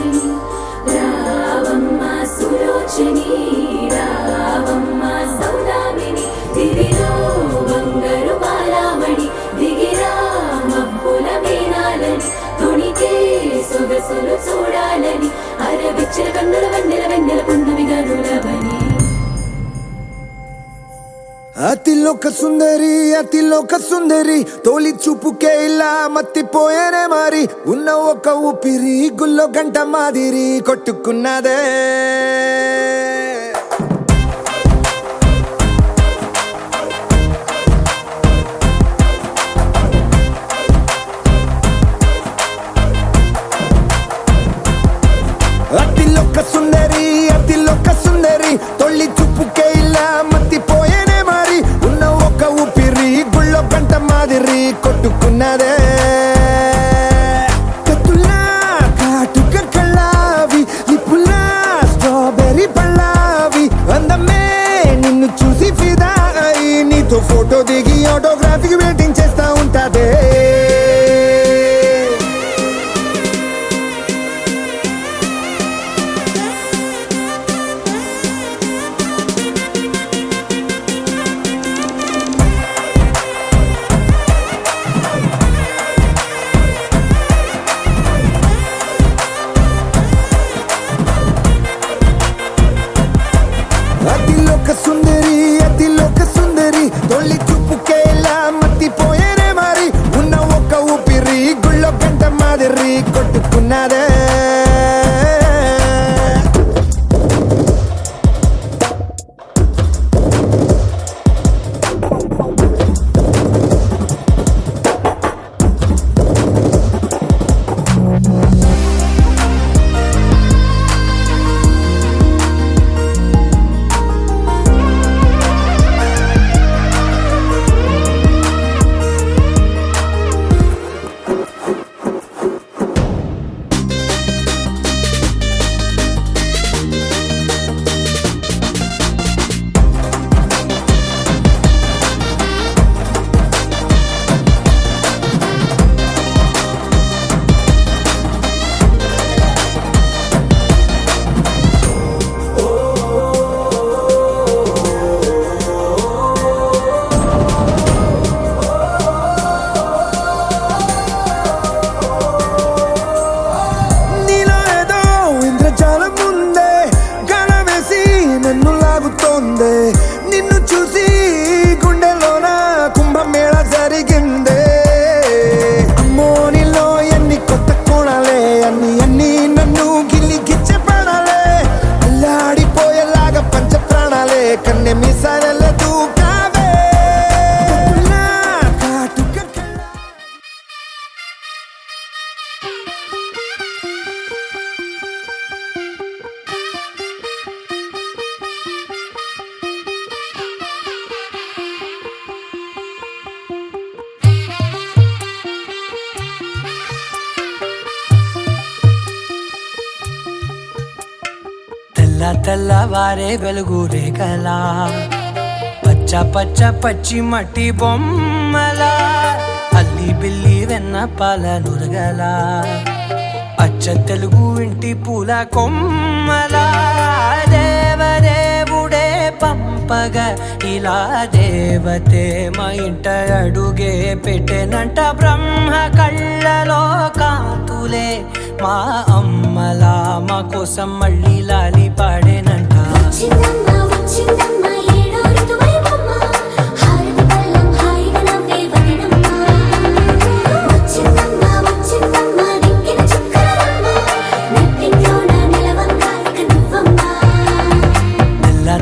సుహాసిని రావమ్మ సులోచని రావమ్మ సౌదామిని దివిలో బంగారు బాలామణి దిగిరా మబ్బుల మీనాలని తొణికే సొగసులు చూడాలని అరవిచ్చిన కన్నుల వెన్నెల వెన్నెల పున్నమి గనులవని అతిలోక సుందరి తోలి చూపుకే ఇలా మత్తిపోయేనే మారి ఉన్న ఒక ఊపిరి గుల్లో గంట మాదిరి కొట్టుకున్నదే అతిలోక సుందరి తొలి చూపుకే ఇలా మత్తిపోయేనే మారి ఉన్న ఒక ఊపిరి గుళ్ళో గంట మాదిరి కొట్టుకున్నదే కత్తులా కాటుక కళ్ళావి లిప్పులా స్ట్రాబెర్రీ పళ్ళావి అందమే నిన్ను చూసి ఫిదా అయి నీతో ఫోటో దిగి ఆటోగ్రాఫీకి వెయిటింగ్ చేస్తా ఉంటాదే అతిలోక సుందరి తొలి చూపుకే ఇలా మత్తిపోయేనే మారి ఉన్న ఒక ఊపిరి గుళ్ళో గంట మాదిరి కొట్టుకున్నదే నిన్ను చూసి గుండెలోన కుంభమేళ జరిగిందే అమ్మో నీలో ఎన్ని కొత్త కోణాలే అన్ని నన్ను గిల్లి గిచ్చే ప్రాణాలే అల్లాడిపోయేలాగా పంచ ప్రాణాలే కన్నె మీసాల దూకావే తెల్లవారే వెలుగు రేఖలా పచ్చ పచ్చ పచ్చి మట్టి బొమ్మలా అల్లి బిల్లి వెన్న పాల నురగలా అచ్చ తెలుగు ఇంటి పూల కొమ్మలా దేవదేవుడే పంపగా ఇలా దేవతే మా ఇంట అడుగే పెట్టెనంట బ్రహ్మ కళ్ళలో కాంతులే మా అమ్మలా మా కోసం మళ్ళీ లాలి పాడేనంట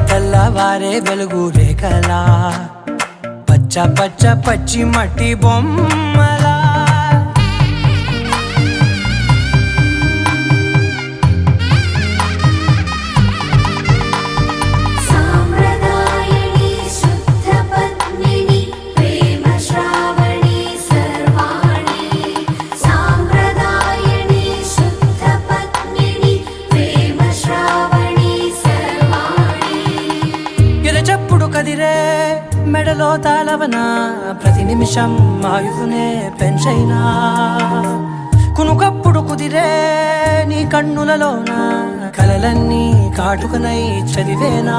తెల్లవారే వెలుగు రేఖలా పచ్చ పచ్చ పచ్చి మట్టి బొమ్మలా మెడలో తాళవన ప్రతి నిమిషం ఆయుధునే పెంచైనా కునుకప్పుడు కుదిరే నీ కన్నులలోన కలలన్నీ కాటుకనై చదివేనా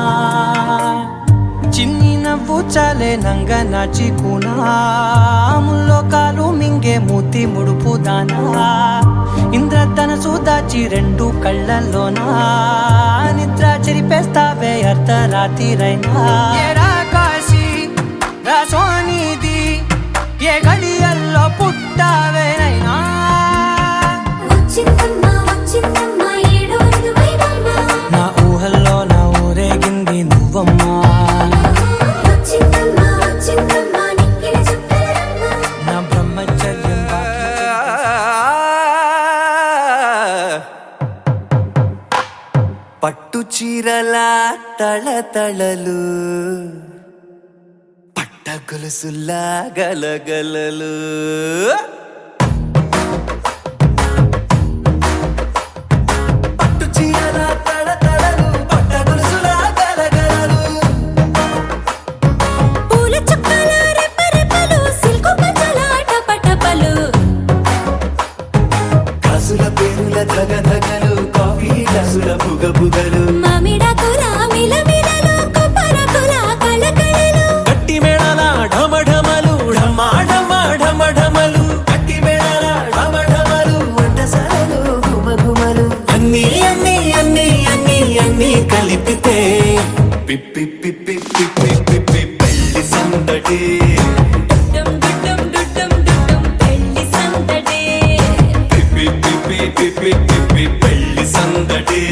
చిన్ని నవ్వు చాలే నంగ నాచి కూనాముల్లో కాలు మింగే మూతి ముడుపు దానా ఇంద్రధనసు దాచి రెండు కళ్ళల్లోనా నిద్ర చెరిపేస్తావే అర్ధరాత్రిరైనా ఏరా కాశీ రా సోనిది ఏ గడియల్లో పుట్టావేనైనా వచ్చిందమ్మా వచ్చిందమ్మా ఏడో వైవమ్మ నా ఊహల్లో నా ఊరేగింది నువ్వమ్మా వచ్చిందమ్మా వచ్చిందమ్మా నిక్కిన చుక్కలమ్మ నా బ్రహ్మచర్యం పట్టు చీరల తళతళలు పట్ట గొలుసుల్లా గలగలలు పట్టు చీరల తళతళలు పట్ట గొలుసుల్లా గలగలలు పూల చుక్కల రెపరెపలు సిల్కు పంచల టపటపలు కాసుల పేరుల ధగధగలు కాఫీ గ్లాసుల బుగబుగలు మామిడాకుల మిలమిలలు కొబ్బరకుల కళకళలు గట్టి మేళాల ఢమఢమలు ఢమా ఢమా ఢమఢమలు గట్టి మేళాల ఢమఢమలు వంటసాలలు గుమగుమలు అన్నీ అన్నీ అన్నీ అన్నీ అన్నీ కలిపితే పిప్పి పిప్పి పిప్పి పిప్పి పెళ్లి సందడి డుమ్ డుమ్ డుమ్ డుమ్ పెళ్లి సందడి పిప్పి పిప్పి పిప్పి పిప్పి పెళ్లి సందడి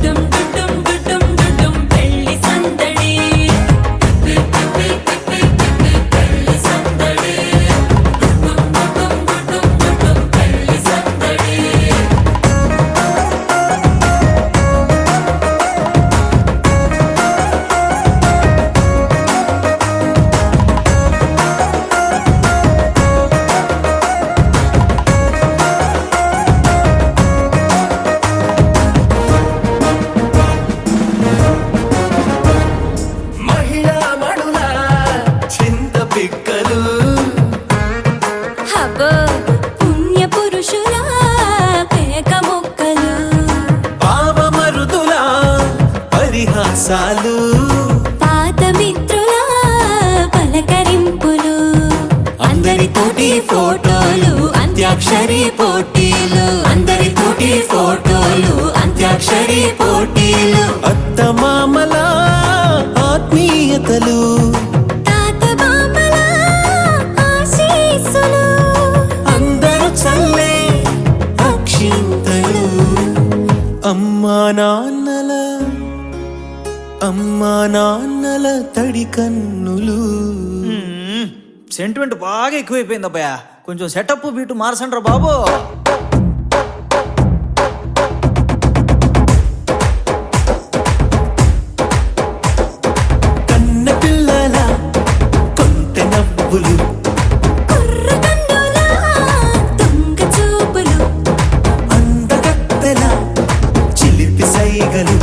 డుమ్ డుమ్ డుమ్ డుమ్ పెళ్లి సందడి పిప్పి పిప్పి పిప్పి పెళ్లి సందడి డుమ్ డుమ్ డుమ్ పెళ్లి సందడి మహిళా మడుల చింత పిక్కలు హబో పుణ్య పురుషుల పేక మొక్కలు పావమరుదుల పరిహాసాలు పాత మిత్రుల పలకరింపులు అందరితోటి ఫోటోలు అంత్యాక్షరి పోటీలు అందరితోటి ఫోటోలు అంత్యాక్షరి పోటీలు అత్తమామల ఆత్మీయతలు తాత బామ్మల ఆశీస్సులు అందరూ చల్లే అక్షింతలు అమ్మా నాన్నల తడి కన్నులు సెంటిమెంట్ బాగా ఎక్కువైపోయింది అబ్బాయ కొంచెం సెటప్ బీటు మార్చండ్రా బాబు కన్న పిల్లల కొంటె నవ్వులు కుర్రకన్నుల దొంగ చూపులు అందగత్తెల చిలిపి సైగలు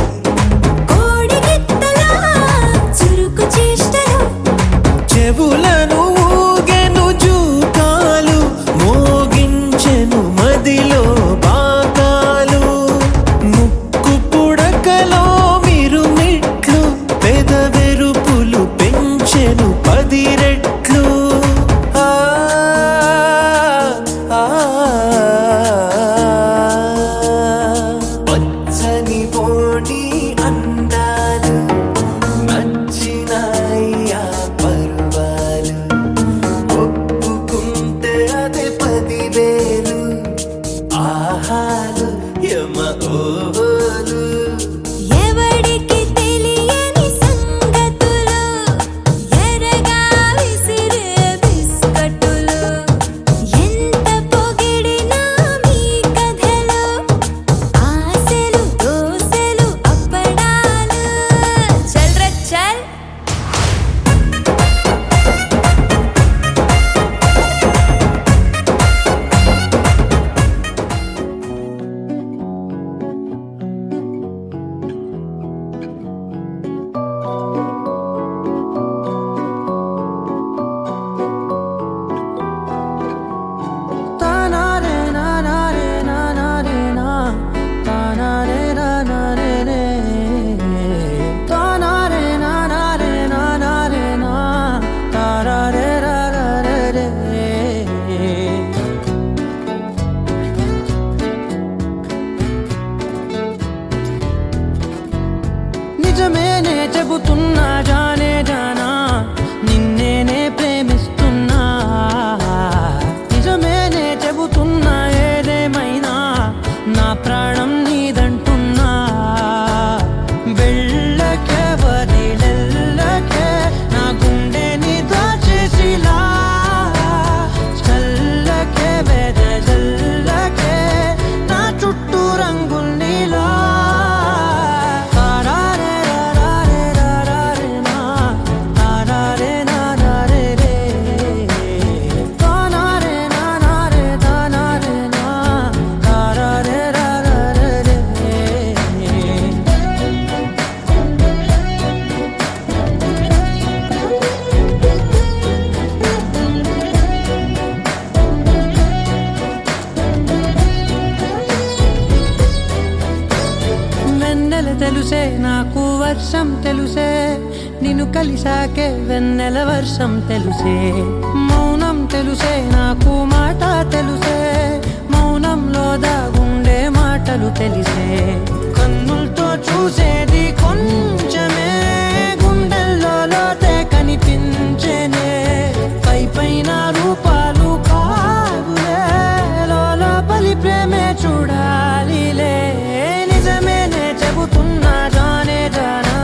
కోడిగిత్తల చురుకు చేష్టలు చెవులను ఊగెను జూకాలు మోగించెను మరి నిజమేనే చెబుతున్నా జానే జానా నిన్నేనే ప్రేమిస్తున్నా నిజమేనే చెబుతున్నా ఏదేమైనా నా ప్రాణం నీదంటున్నా వెళ్ళకే వదిలెళ్ళకే నా గుండెని దాచేసిలా చల్లకే వెదజల్లకే నా చుట్టూ రంగుల్నిలా తారారే రారే రారే నా తారారే నారే రే తానారే నారే తానారే నా తారారే రారే రే వెన్నెల తెలుసే నాకు వర్షం తెలుసే నిన్ను కలిసాకే వెన్నెల వర్షం తెలుసే మౌనం తెలుసే నాకు మాట తెలుసే మౌనంలో దాగుండే మాటలు తెలిసే కన్నులతో చూసేది కొంచెమే గుండెల్లో లోతే కనిపించేనే పై పైన రూపాలు కాదులే లోపలి ప్రేమే చూడాలిలే నిజమేనే చెబుతున్నా జానే జానా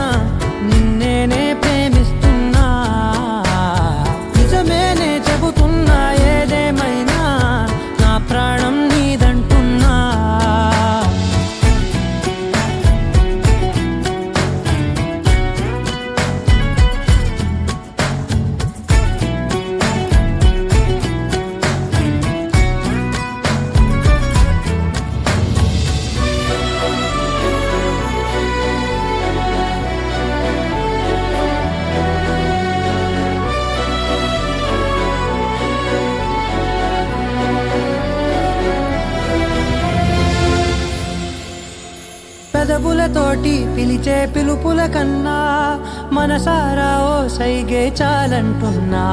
నిన్నేనే ప్రేమిస్తున్నా నిజమేనే చెబుతున్నా ఏదేమైనా నా ప్రాణం నీదంటున్నా పెదవులతోటి పిలిచే పిలుపుల కన్నా మనసారా ఓ సైగే చాలంటున్నా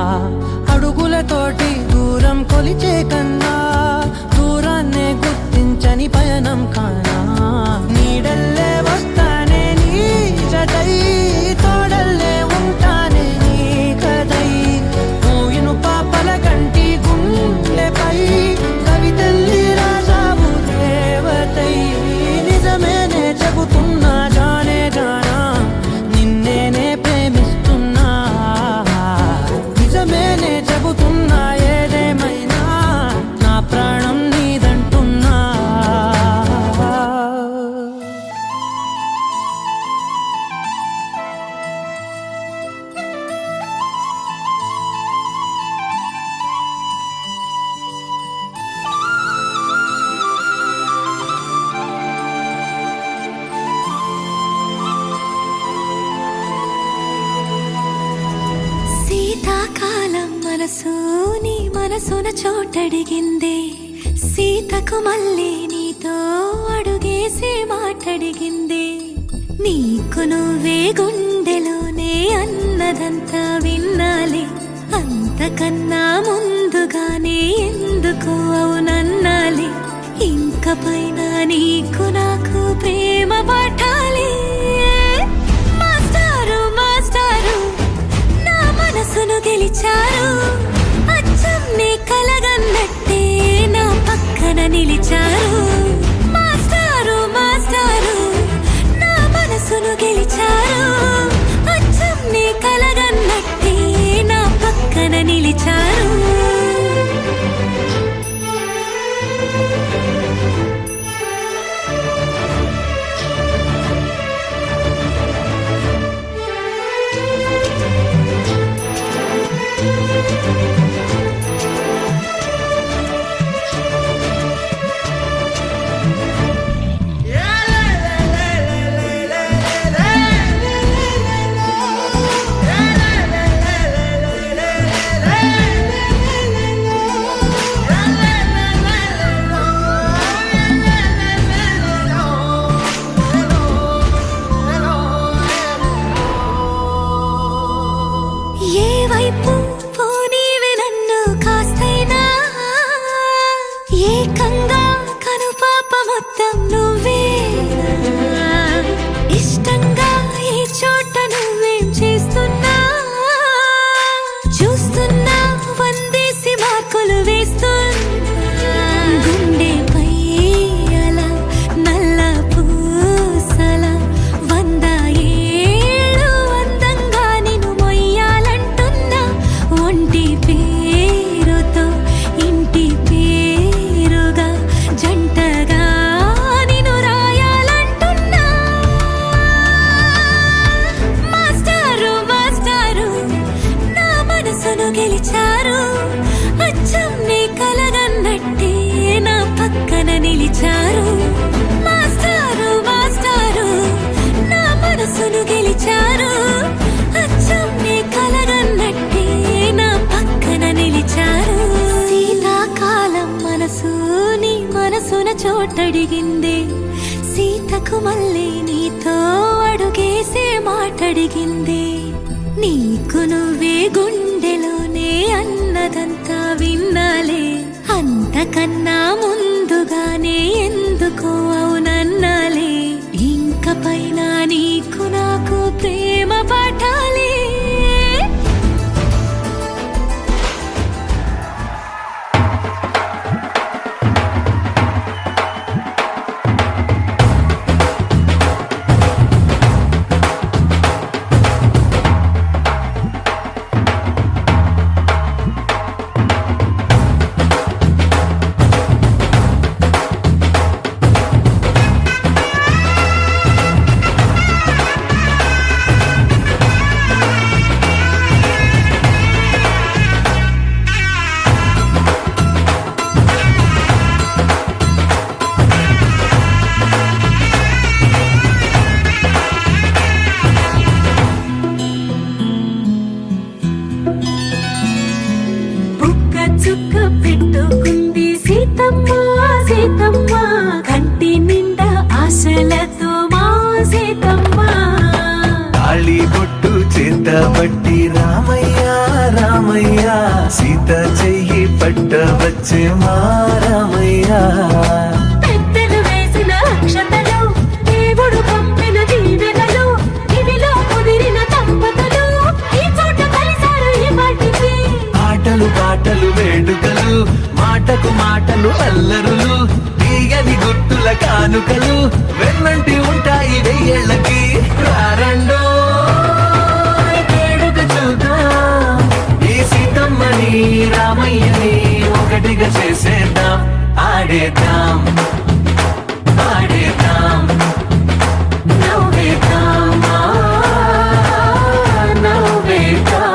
అడుగులతోటి దూరం కొలిచే కన్నా దూరాన్నే గుర్తించని పయనం కానా నీడల్లే వస్తానే నీ జతై తోడల్లే ఉంటానే నీ కదై మోయిను పాపల కంటి గుండెపై కవితల్లి రాజావు దేవతై నిజమేనే చెబుతున్నా జానే జానా నిన్నేనే ప్రేమిస్తున్నా నిజమేనే చెబుతున్నా ఏదేమైనా నా ప్రాణం నీదంటున్నా శీతాకాలం మనసు నీ మనసున చోటడిగిందే సీతకు మళ్ళీ నీతో అడుగేసి మాటడిగిందే నీకు నువ్వే గుండెలోనే అన్నదంతా విన్నాలి అంతకన్నా ముందుగానే ఎందుకు అవునన్నాలి ఇంక పైన నీకు నాకు ప్రేమ పట్టాలి మాస్టారు మాస్టారు నా మనసును గెలిచారు అచ్చం నీ కలగన్నట్టే నా పక్కన నిలిచారు మాస్టారు మాస్టారు నా మనసును గెలిచారు అచ్చం నీ కలగన్నట్టే నా పక్కన నిలిచారు పిలిచారు మాస్టారు మాస్టారు నా మనసును గెలిచారు అచ్చం నీ కలగన్నట్టే నా పక్కన నిలిచారు శీతాకాలం మనసు నీ మనసున చోటడిగింది సీతకు మళ్ళీ నీతో అడుగేసే మాటడిగింది నీకు నువ్వే గుండెలోనే అన్నదంతా విన్నాలే అంతకన్నా ముందుగానే ఎందుకో అవునన్నాలే ఇంక పైన నీకు నాకు ప్రేమ పాఠాలే చుక్క పెట్టుకుంది సీతమ్మ సీతమ్మ కంటి నిండా ఆశలతో మా సీతమ్మ తాళి బొట్టు చేత బట్టి రామయ్య రామయ్య సీత చెయ్యి పట్ట వచ్చే మా రామయ్య పెద్దలు వేసిన అక్షతలు దేవుడు పంపిన దీవెనలు ఇవిలో కుదిరిన దంపతులు ఈ చోట కలిసారు ఈ పాటికి ఆటలు పాటలు వేడుకలు మాటకు మాటలు అల్లరులు తీయని గుర్తుల కానుకలు వెన్నంటి ఉంటాయి వెయ్యేళ్ళకి రారండో వేడుక చూద్దాం ఈ సీతమ్మని రామయ్యని ఒకటిగా చేసేద్దాం ఆడేద్దాం ఆడేద్దాం నవ్వేద్దాం నవ్వేద్దాం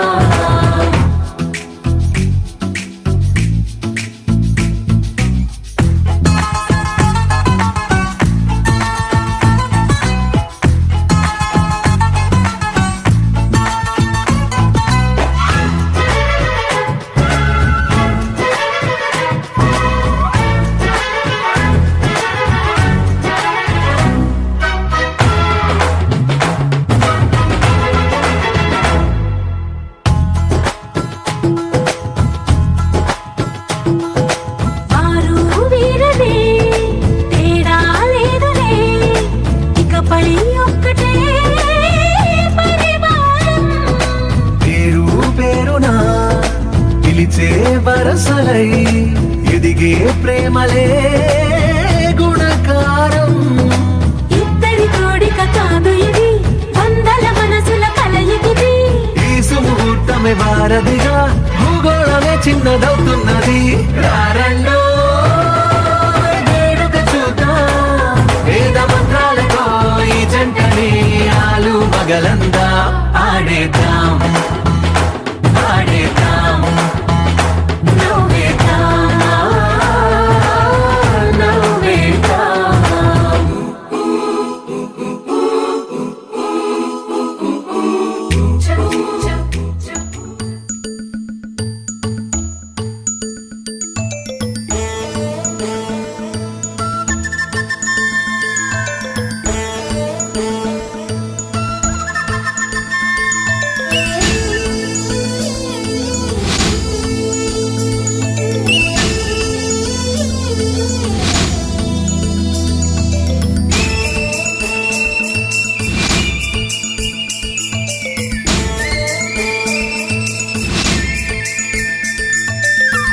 వారు వీరనే తేడా లేదులే ఇకపై ఒక్కటే పరివారం పేరు పేరునా పిలిచే వరసలై ఎదిగే ప్రేమలే గుణకారం ఇద్దరి కోడిక కాదు ఇది వందల మనసుల కలయికిది ఈ సుముహూర్తమే వారధిగా భూగోళమే చిన్నదవుతున్నది రారండో వేడుక చూద్దాం వేద మంత్రాలతో ఈ జంటని ఆలు మగలందా ఆడేద్దాం ఆడేద్దాం నవ్వేద్దాం నవ్వేద్దాం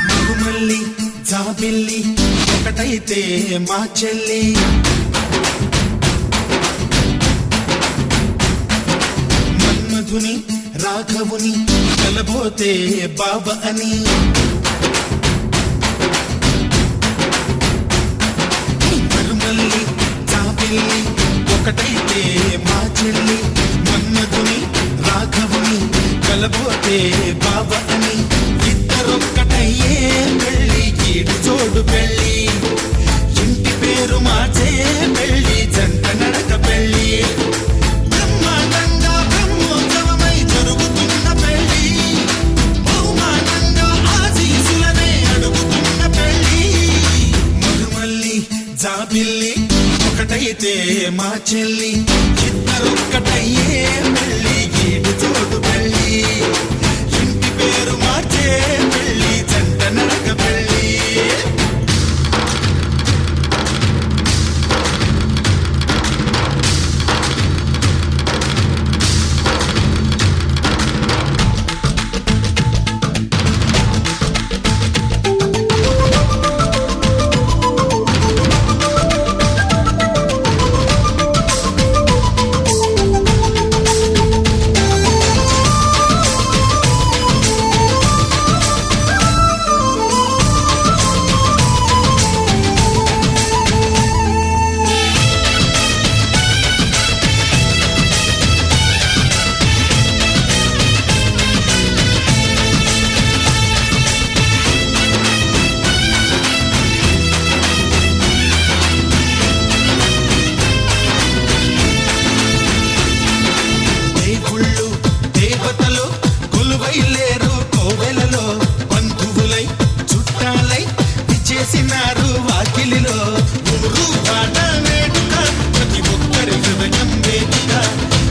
మరుమల్లి జాబిల్లి ఒకటైతే మా చెల్లి మన్మధుని రాఘవుని కలబోతే బాబ అని మరుమల్లి జాబిల్లి ఒకటైతే మా చెల్లి మన్మధుని రాఘవుని కలబోతే బాబ అని ఇద్దరొక్కటయ్యే పెళ్ళి ఈడు జోడు పెళ్ళి ఇంటి చెల్లి ఇద్దరొక్కటయ్యే పెళ్ళి గీడు చోటు పెళ్ళి ఇంటి పేరు మార్చే పెళ్ళి జంట నడక పెళ్ళి దేవుళ్ళు దేవతలు కొలువైలేరు కోవెలలో బంధువులై చుట్టాలై విచ్చేసినారు వాకిలిలో ఊరు పాట వేడుక ప్రతి ఒక్కరి హృదయం వేదిక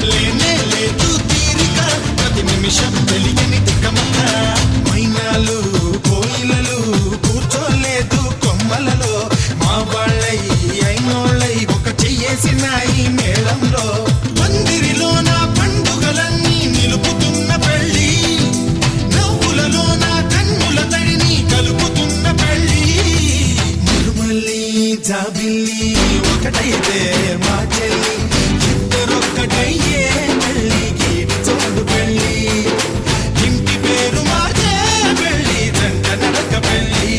లేనే లేదు తీరిక ప్రతి నిమిషం తెలియని తికమక మైనాలు కోయిలలు కూర్చోలేదు కొమ్మలలో మా వాళ్ళై అయినోళ్ళై ఒక చెయ్యేసినాయి మేళంలో మందిరిలో నా పండుగలన్నీ నిలుపుతున్న పెళ్ళి నవ్వులలో నా కన్నుల తడిని కలుపుతున్న పెళ్ళి మురుమల్లి జాబిల్లి ఒకటైతే మా చెల్లి ఇద్దరొక్కటయ్యే పెళ్ళి గీడి చోడు పెళ్ళి ఇంటి పేరు మార్చే పెళ్ళి జంట నడక పెళ్ళి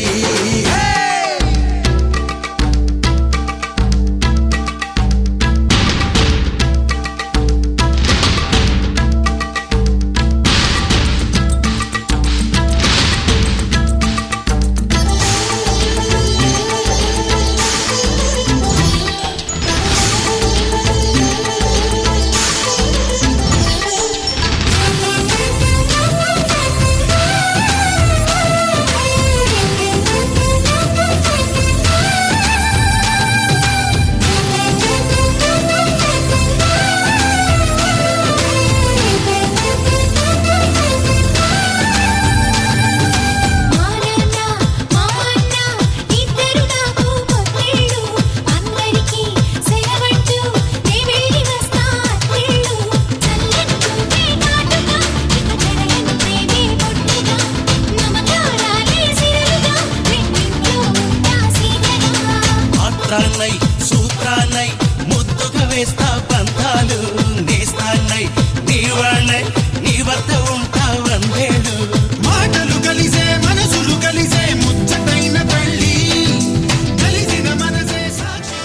మానన్న మామన్న ఇద్దరు నాకు పొత్తిళ్ళు అందరికీ సెలవంటూ నే వెళ్ళి వస్తా అత్తిళ్ళు చల్లెత్తుకే కాటుగా ఇక జరగంతేనే పొట్టుగా నమకారాలే సిరలుగా రెండింట్లో ఉంటా సీతగా మాత్రాన్నై సూత్రాన్నై ముద్దుగా వేస్తా బంధాలు నేస్తాన్నై నీ వాళ్ళై నీ వద్ద ఉంటా వందేళ్ళు మాటలు కలిసే మనసులు కలిసే ముచ్చటైన పెళ్ళి కలిసిన మనసే సాక్షి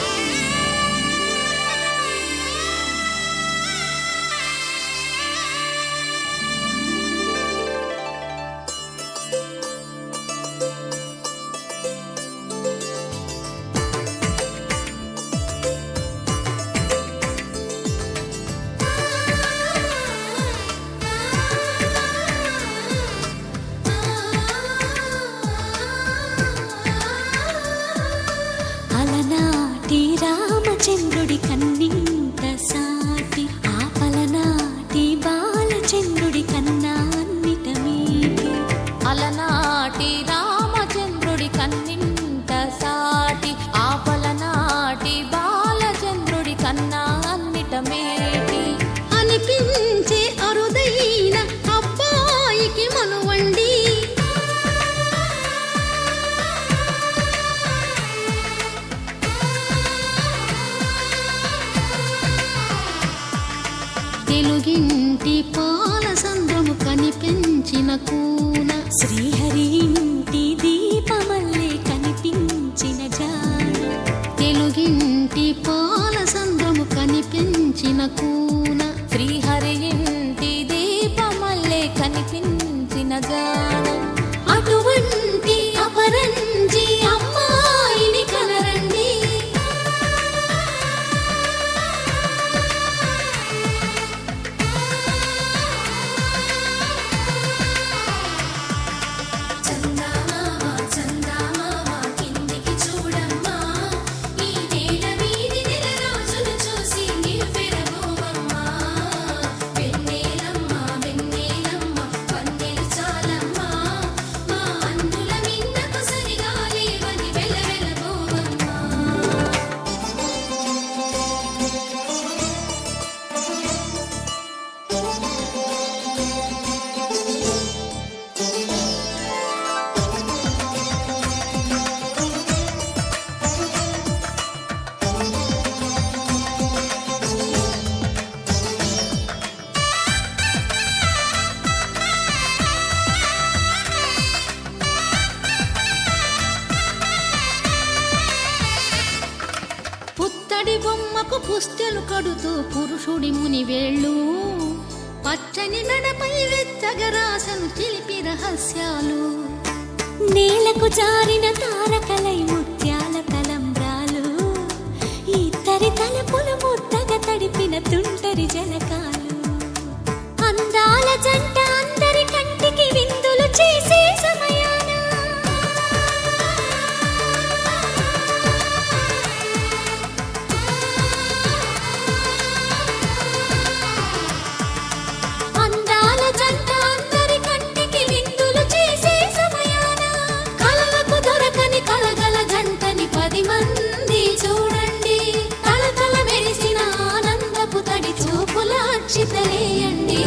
అలనాటి రామచంద్రుడి కన్నింత సాటి ఆపలనాటి బాలచంద్రుడి కన్నా అన్నిట మీటి అలనాటి రామచంద్రుడి కన్నింత సాటి ఆపలనాటి బాలచంద్రుడి కన్నా అన్నిట మేటి అనిపించే అరుదైన అబ్బాయికి మనువండి తెలుగింటి పాలసంద్రము కనిపించిన కూన శ్రీహరి ఇంటి దీపమల్లే కనిపించిన జాన తెలుగింటి పాలసంద్రము కనిపించిన కూన శ్రీహరి ఇంటి దీపమల్లే కనిపించిన జాన అటువంటి అపరంజి అమ్మాయిని కనరండి కిందికి చూడమ్మా ఈ నేల వీధి నెల రోజులు చూసి పుస్తెలు కడుతూ పురుషుడి ముని వేళ్ళు పచ్చని నడపై వెచ్చగరాసను చిలిపి రహస్యాలు నేలకు జారిన తారకలై ముత్యాల తలంబ్రాలు ఇద్దరి తలపులు ముద్దగా తడిపిన తుంటరి జలకాలు అందాల జంట అందరి కంటికి విందులు చేసే సమయాన అందాల జంట అందరి కంటికి విందులు చేసే సమయాన కలలకు దొరకని కలగల జంటని 10 మంది చూడండి తలతల మెరిసిన ఆనందపు తడి చూపుల అక్షితలేయండి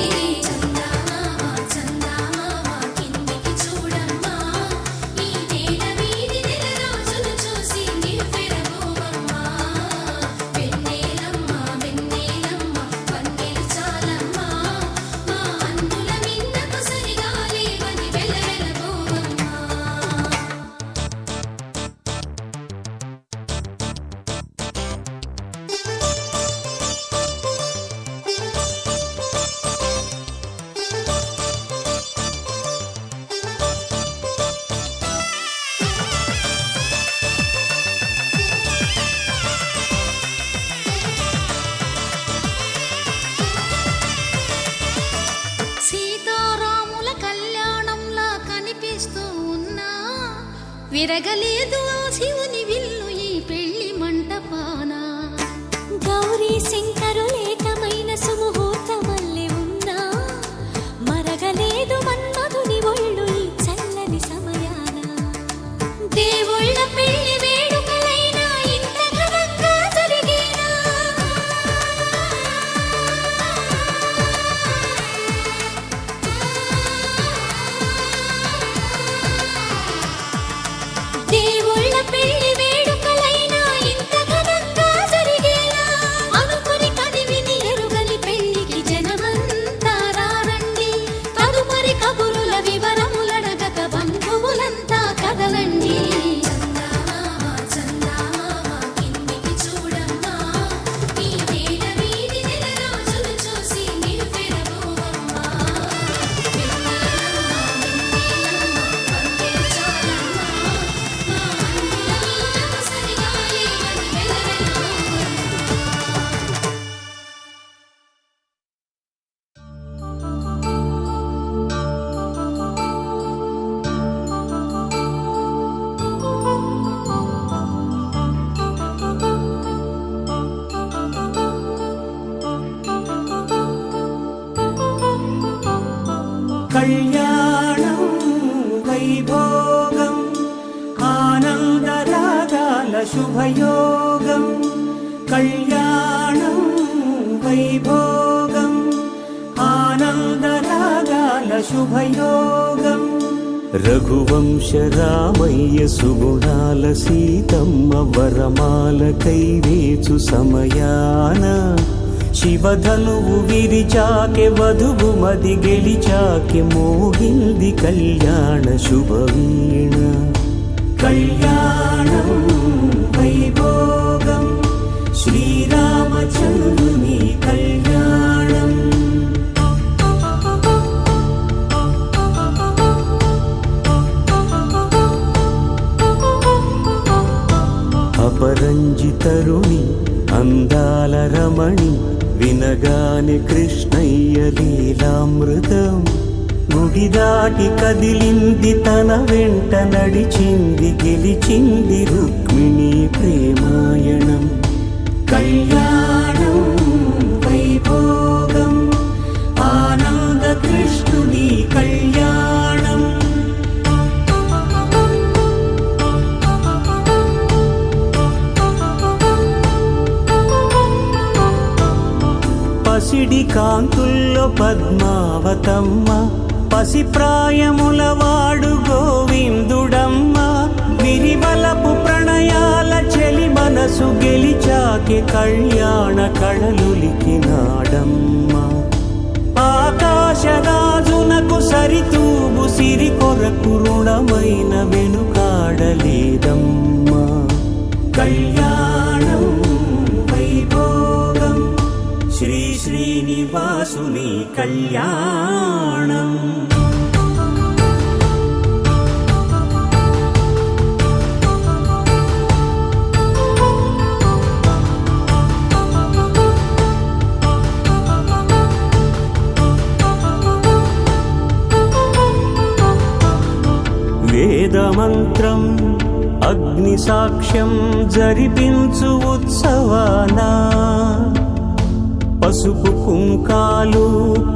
సీతారాముల కళ్యాణంలా కనిపిస్తూ ఉన్నా విరగలేదు ఆ శివుని విల్లు ఈ పెళ్లి మంటపాన గౌరీ శంకరులేకమైన సుముహూర్తమల్లె ఉన్నా మరగలేదు మన్మధుని ఒళ్ళు ఈ చల్లని సమయాన దేవుళ్ళ పెళ్లి వేడుకలైనా ఇంత ఘనంగా జరిగేనా దేవుళ్ళ పెళ్లి వేడుకలైనా ఇంత ఘనంగా జరిగేలా అనుకుని కదివిని ఎరుగని పెళ్లికి జనమంతా రారండి తదుపరి కబురుల వివరములడగక బంధువులంతా కదలండి కళ్యాణం వైభోగం ఆనందరాగాల శుభయోగం కళ్యాణం వైభోగం ఆనందరాగాల శుభయోగం రఘువంశ రామయ్య సుగుణాల సీతమ్మ వరమాల కైవేచు సమయాన శివధనువు విరిచాకె వధువు మది గెలిచాకె మోగింది కళ్యాణ శుభవీణ కళ్యాణం వైభోగం శ్రీరామచంద్రుని కళ్యాణం అపరంజి తరుణి అందాల రమణి వినగాని కృష్ణయ్య లీలామృతం గుడి దాటి కదిలింది తన వెంట నడిచింది గెలిచింది రుక్మిణి ప్రేమాయణం కళ్యాణం వైభోగం ఆనంద కృష్ణుని కళ్యాణం పసిడి కాంతుల్లో పద్మావతమ్మ పసిప్రాయముల వాడు గోవిందుడమ్మ విరివలపు ప్రణయాల చెలి మనసు గెలిచాకే కళ్యాణ కళలులికినాడమ్మ ఆకాశరాజునకు సరితూగు సిరి కొరకు రుణమైన వెనుకాడలేదమ్మా కళ్యాణం వైభోగం కళ్యాణం. వేదమంత్రం అగ్ని సాక్ష్యం జరిపించు ఉత్సవాన పసుపు కుంకాలు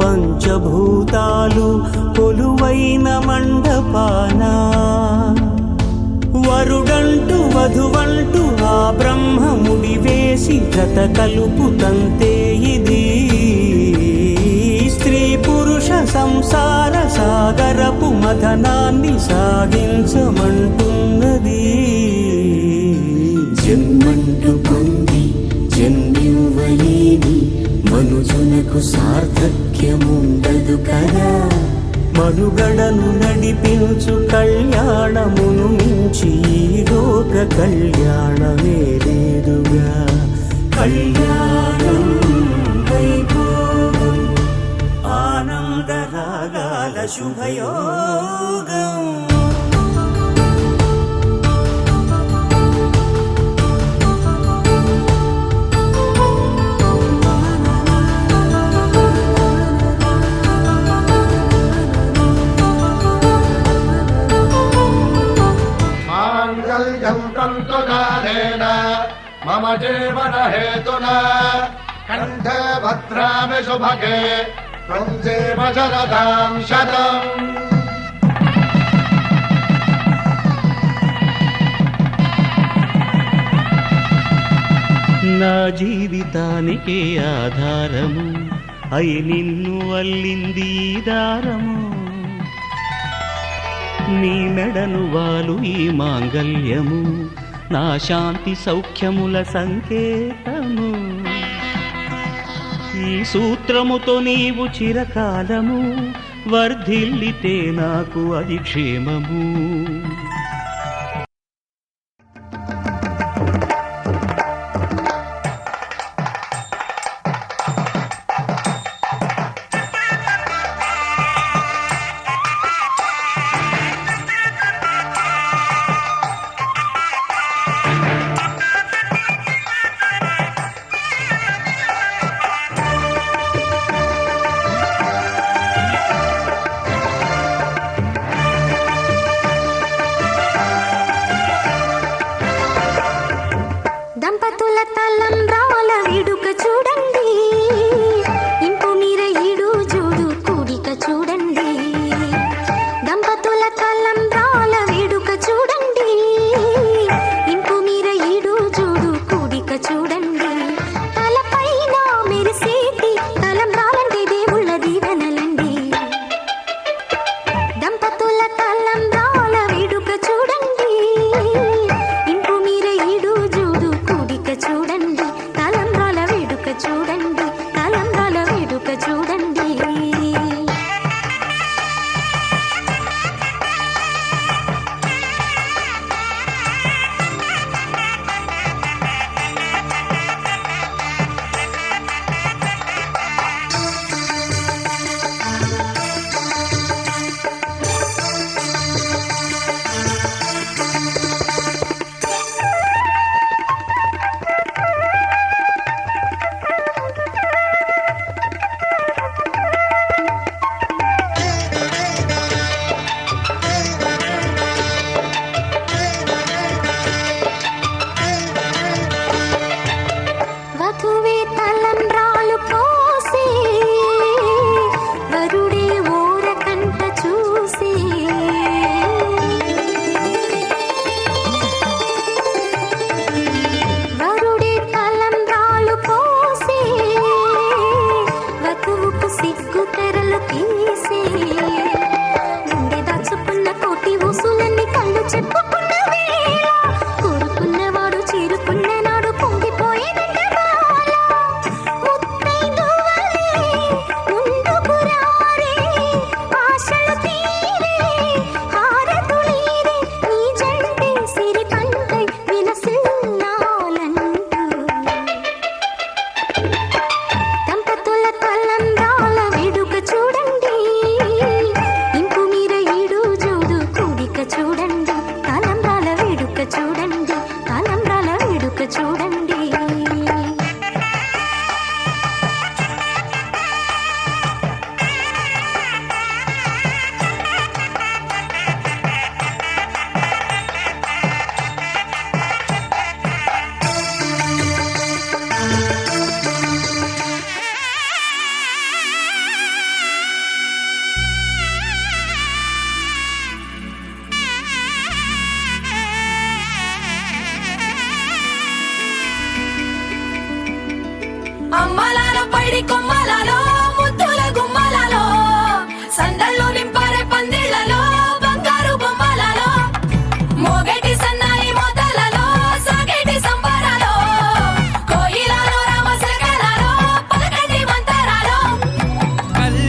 పంచభూతాలు కొలువైన మండపాన వరుడంటూ వధువంటూ ఆ బ్రహ్మముడి వేసి జత కలుపుతంతే ఇది స్త్రీ పురుష సంసార సాగరపు మథనాన్ని సాగించమంటున్నది. జన్మంటు పొంది జన్మివ్వలేని మనుజునకు సార్థక్యముండదు కదా. మనుగడను నడిపించు కళ్యాణమును మించి ఈ లోక కళ్యాణమే లేదుగా. కళ్యాణం వైభోగం ఆనందరాగాల శుభయోగం. మాంగళ్యం తంతునానేన మమ జీవన హేతునా కంఠే భద్రామి శుభగే త్వం జీవ శరదాం శతం. నా జీవితానికే ఆధారము అయి నిన్ను అల్లింది ఈ దారము. నీ మెడను వాలు ఈ మాంగల్యము నా శాంతి సౌఖ్యముల సంకేతము. ఈ సూత్రముతో నీవు చిరకాలము వర్ధిల్లితే నాకు అది క్షేమము.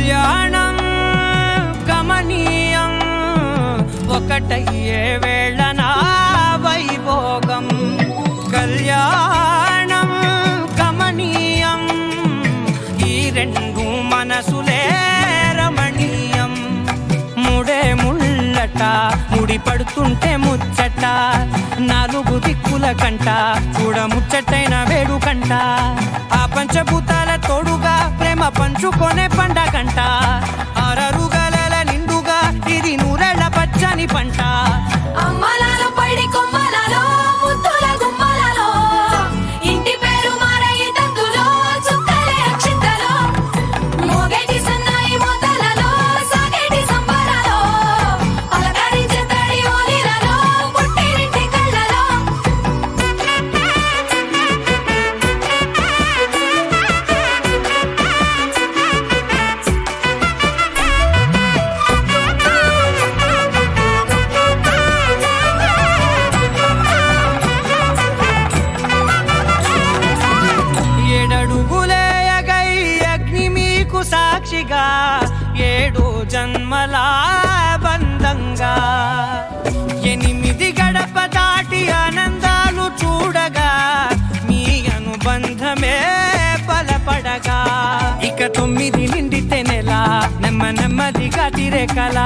కళ్యాణం గమనీయం ఒకటయ్యే వేళ నా వైభోగం కళ్యాణం గమనీయం ఈ రెండు మనసులే రమణీయం ముడే ముళ్ళట ముడి పడుతుంటే ముచ్చట నాలుగు దిక్కుల కంట చూడ ముచ్చటైన వేడుకంట ఆ పంచభూతాల తోడుగా ప్రేమ పంచుకొనే పండగంట ఆరరుగల నిండుగా ఇది నూరెళ్ళ పచ్చని పంట అమ్మలాలో పడి కొమ్మలలో ముద్దుల గుమ్మలలో ఇంటి పేరు మారయి తందులో చుక్కలే అక్షింతలో మోగేటి సన్నాయి మోతలలో సాగేటి సంబరాలో పలకరించే తడి ఓలిలలో పుట్టినింటి కళ్ళలో ఏడడుగులేయగై అగ్ని మీకు సాక్షిగా 7 జన్మల బంధంగా 8 గడప దాటి ఆనందాలు చూడగా మీ అనుబంధమే బలపడగా ఇక 9 నిండితే నెల నెమ్మదిగా తిరే కల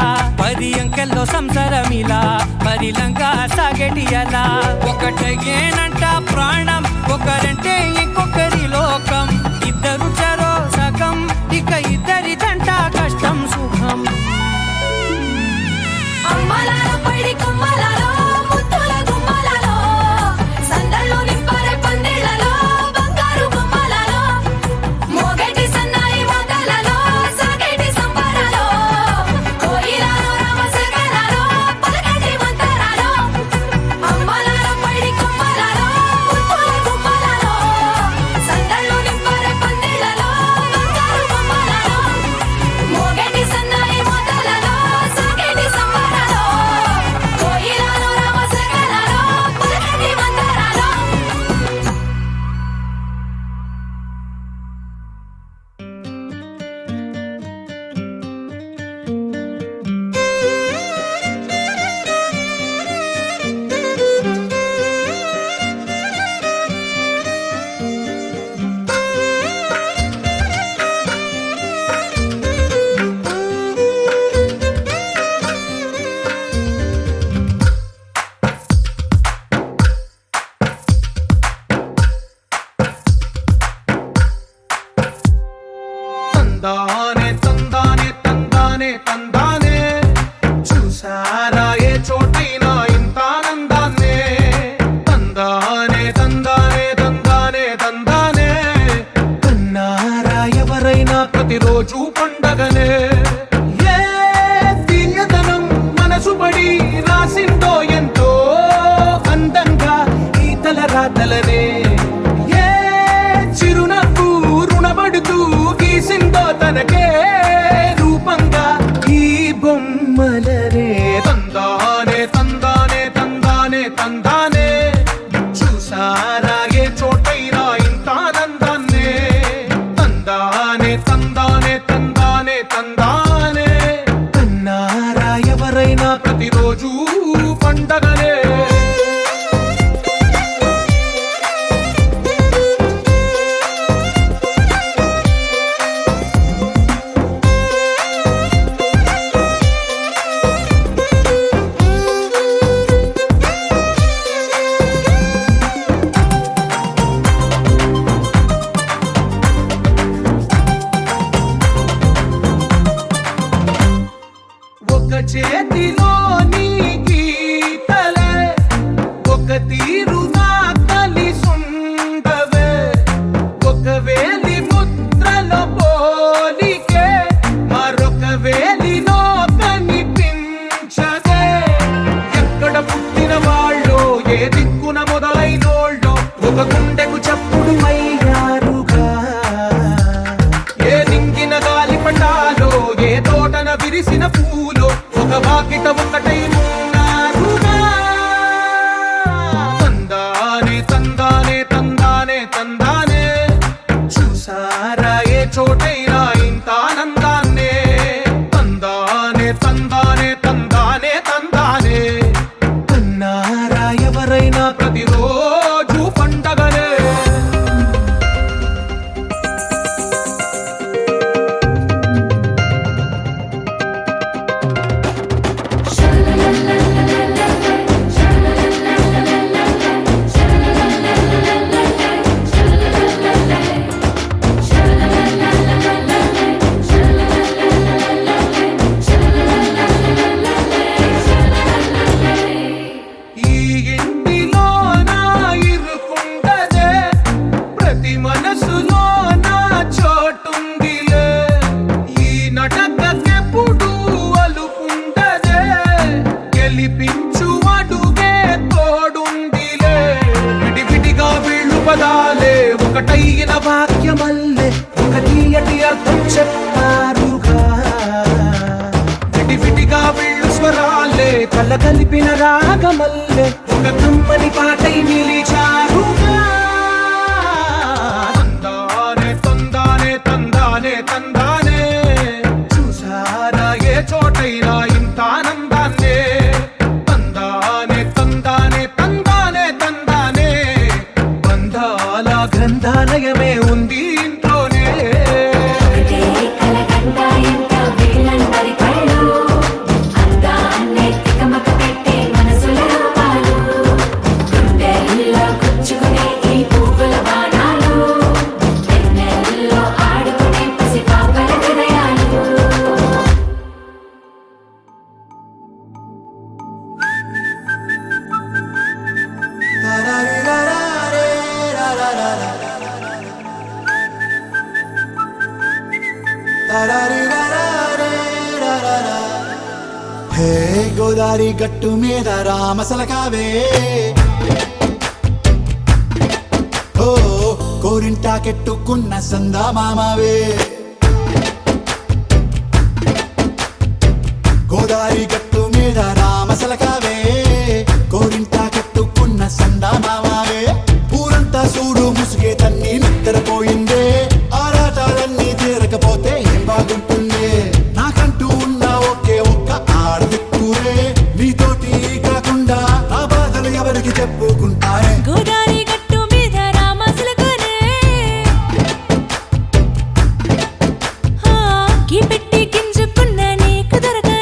10 అంకెల్లో సంసారమిలా పరిలంగా సాగటి అలా ఒకటేనంట ప్రాణం ఒకరంటే ఇంకొకరి లోకం ఇద్దరు చరో సగం ఇక ఇద్దరిదంట కష్టం సుఖం అమ్మలాలో పడి కొమ్మలలో ముద్దుల గుమ్మలలో సందళ్ళు నింపారే పందిళ్ళలో బంగారు గుమ్మలలో మోగేటి సన్నాయి మోతలలో సాగేటి సంబరాలో కోయిలలో రామశకలలో పలకటి మంతరాలో అమ్మలాలో పడి కొమ్మలలో ముద్దుల గుమ్మలలో సందళ్ళు నింపారే పందిళ్ళలో బంగారు గుమ్మలలో మోగేటి సన్నాయి మోతలలో సాగేటి సంబరాలో కోయిలలో రామశకలలో పలకటి మంతరాలో తందానే తందానే తందానే తందానే చూసారా ఏ చోటైనా ఇంత ఆనందాన్నే తందానే తందానే తందానే తందానే కన్నారా ఎవరైనా ప్రతిరోజు పండగనే ఏ దివ్యతనం మనసు పడి రాసిందో ఎంతో అందంగా ఈ తలరాతలనే ఏ చిరునవ్వు రుణపడుతూ గీసిందో తనకే రూపంగా ఈ బొమ్మలనే తందానే తందానే తందానే తందానే చూసారా ఏ చోటైనా ఇంత ఆనందాన్నే తందానే తందానే తందానే తందానే కన్నారా ఎవరైనా ప్రతిరోజు పండగనే ఒక చేతిలో నీ గీతలే ఒక తీరుగా కలిసుండవే ఒక వేలి ముద్రలో పోలికే మరొక వేలిలో కనిపించదే ఎక్కడ పుట్టిన వాళ్ళో ఏ దిక్కున మొదలైనోళ్ళో ఒక గుండెకు చప్పుడు అయ్యారుగా ఏ దింగిన గాలి పటాలో ఏ తోటన విరిసిన పూలో ఒక వాకిట ఒకటై ఉన్నారుగా తందానే తందానే తందానే తందానే చూసారా ఏ చోటైనా ఇంత ఆనందాన్నే చెప్పారుగా విటివిటిగా వీళ్ళు స్వరాలే కల కలిపిన రాగమల్లే ఒక కమ్మని పాటై నిలిచారుగా తందానే తందానే తందానే తందానే చూసారా ఏ చోటైనా ఇంత ఆనందాన్నే తందానే తందానే తందానే తందానే బంధాల గ్రంథాలయమే ఉంది ఇంట్లోనే కలకండ ఎంత వీళ్ళందరి కళ్ళు అందాన్నే తికమక పెట్టే మనసుల రూపాలు గుండెల్లో గుచ్చుకునే ఈ పువ్వుల బాణాలు వెన్నెల్లో ఆడుకునే పసిపాపల హృదయాలు హే గోదారి గట్టు మీద రామసలకావే ఓ కోరింటా కెట్టుకున్న సందా మామావే గోదారి గట్టు మీద రామసలకావే కోరింటా కెట్టుకున్న సందా మామావే ఊరంతా చూడు ముసుగే తన్ని నిద్రపోయిందే ఆరాటాలన్నీ తీరకపోతే ఏం బాగుంటుందే నాకంటూ ఉన్న ఒకే ఒక్క ఆడదిక్కురే నీతోటి కాకుండా నా బాధలు ఎవరికి చెప్పుకుంటారే గోదారి గట్టు మీద రామసులకునే కీ పెట్టి గింజుకున్న నీకు దొరకనే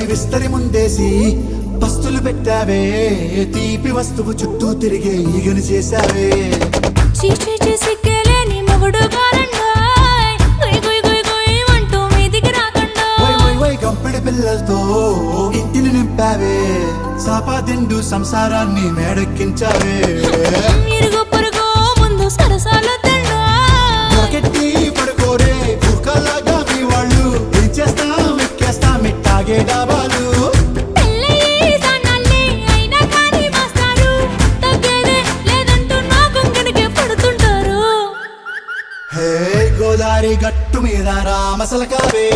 విస్తరి ముందేసి పస్తులు పెట్టావే తీపి వస్తువు చుట్టూ తిరిగే ఈగను చేశావే చీచీ చేసి కేలేని మొగుడు కారండాయ్ గుయ్ గుయ్ గుయ్ గుయ్ అంటూ మీదికి రాకుండా వై వై వై గంపెడి పిల్లలతో ఇంటిని నింపావే సాపాదిండు సంసారాన్ని మేడెక్కించావే ఇరుగు పొరుగు ముందు సరసాలు తిండా దొరకెట్టి పడుకోరే కుక్కలాగా మీ వాళ్ళు ఏం చేస్తాం ఎక్కేస్తాం ఇట్టాగే డాబాలు పెళ్ళయి సన్నాళ్ళే అయినా కానీ మాస్తారు తగ్గేదే లేదంటూ నా కొంగడికే పడుతుంటారు హే గోదారి గట్టు మీద రామసలకావే